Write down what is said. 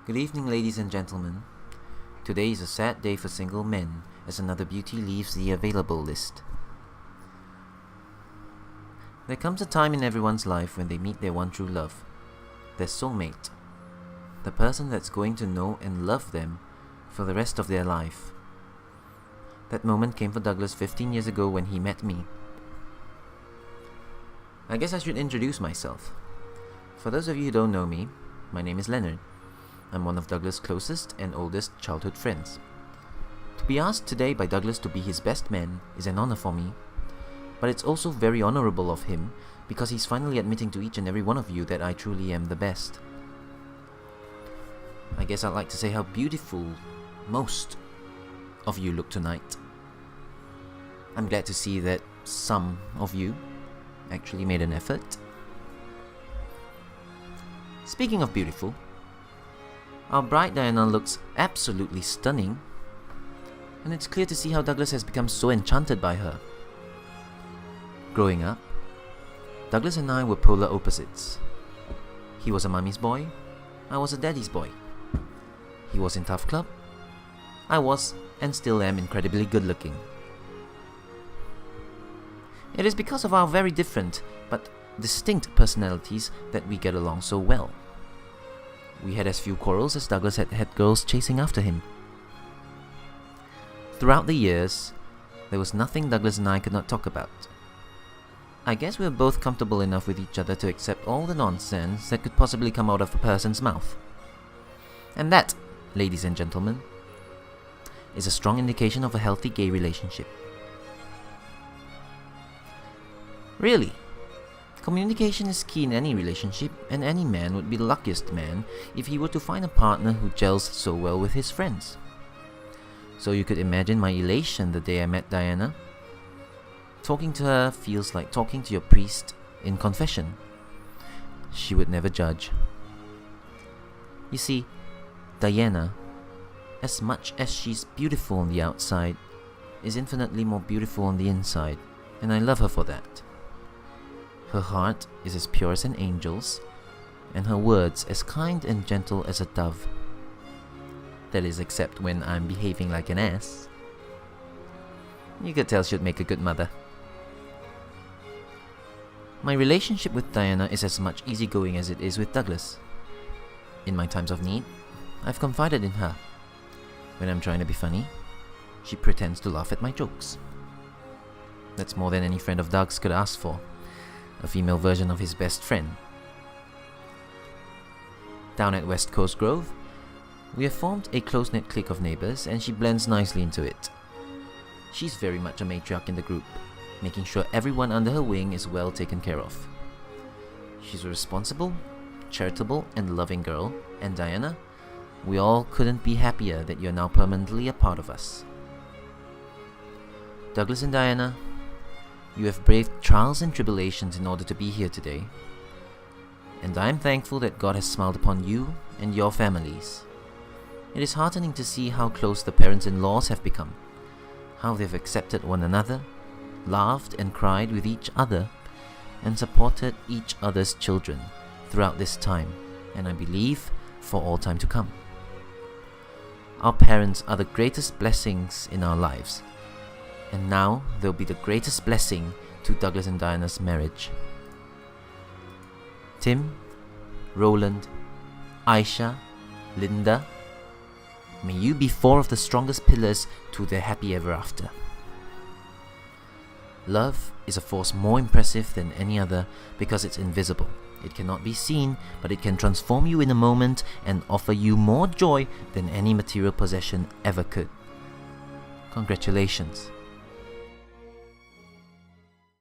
Good evening, ladies and gentlemen. Today is a sad day for single men, as another beauty leaves the available list. There comes a time in everyone's life when they meet their one true love, their soulmate, the person that's going to know and love them for the rest of their life. That moment came for Douglas 15 years ago when he met me. I guess I should introduce myself. For those of you who don't know me, my name is Leonard. I'm one of Douglas' closest and oldest childhood friends. To be asked today by Douglas to be his best man is an honor for me, but it's also very honorable of him because he's finally admitting to each and every one of you that I truly am the best. I guess I'd like to say how beautiful most of you look tonight. I'm glad to see that some of you actually made an effort. Speaking of beautiful, our bride Diana looks absolutely stunning, and it's clear to see how Douglas has become so enchanted by her. Growing up, Douglas and I were polar opposites. He was a mummy's boy, I was a daddy's boy. He was in tough club, I was and still am incredibly good looking. It is because of our very different but distinct personalities that we get along so well. We had as few quarrels as Douglas had girls chasing after him. Throughout the years, there was nothing Douglas and I could not talk about. I guess we were both comfortable enough with each other to accept all the nonsense that could possibly come out of a person's mouth. And that, ladies and gentlemen, is a strong indication of a healthy gay relationship. Really, communication is key in any relationship, and any man would be the luckiest man if he were to find a partner who gels so well with his friends. So you could imagine my elation the day I met Diana. Talking to her feels like talking to your priest in confession. She would never judge. You see, Diana, as much as she's beautiful on the outside, is infinitely more beautiful on the inside, and I love her for that. Her heart is as pure as an angel's, and her words as kind and gentle as a dove. That is, except when I'm behaving like an ass. You could tell she'd make a good mother. My relationship with Diana is as much easygoing as it is with Douglas. In my times of need, I've confided in her. When I'm trying to be funny, she pretends to laugh at my jokes. That's more than any friend of Doug's could ask for. A female version of his best friend. Down at West Coast Grove, we have formed a close-knit clique of neighbours, and she blends nicely into it. She's very much a matriarch in the group, making sure everyone under her wing is well taken care of. She's a responsible, charitable and loving girl, and Diana, we all couldn't be happier that you're now permanently a part of us. Douglas and Diana, you have braved trials and tribulations in order to be here today, and I am thankful that God has smiled upon you and your families. It is heartening to see how close the parents-in-laws have become, how they've accepted one another, laughed and cried with each other, and supported each other's children throughout this time, and I believe for all time to come. Our parents are the greatest blessings in our lives, and now they'll be the greatest blessing to Douglas and Diana's marriage. Tim, Roland, Aisha, Linda, may you be 4 of the strongest pillars to their happy ever after. Love is a force more impressive than any other because it's invisible. It cannot be seen, but it can transform you in a moment and offer you more joy than any material possession ever could. Congratulations.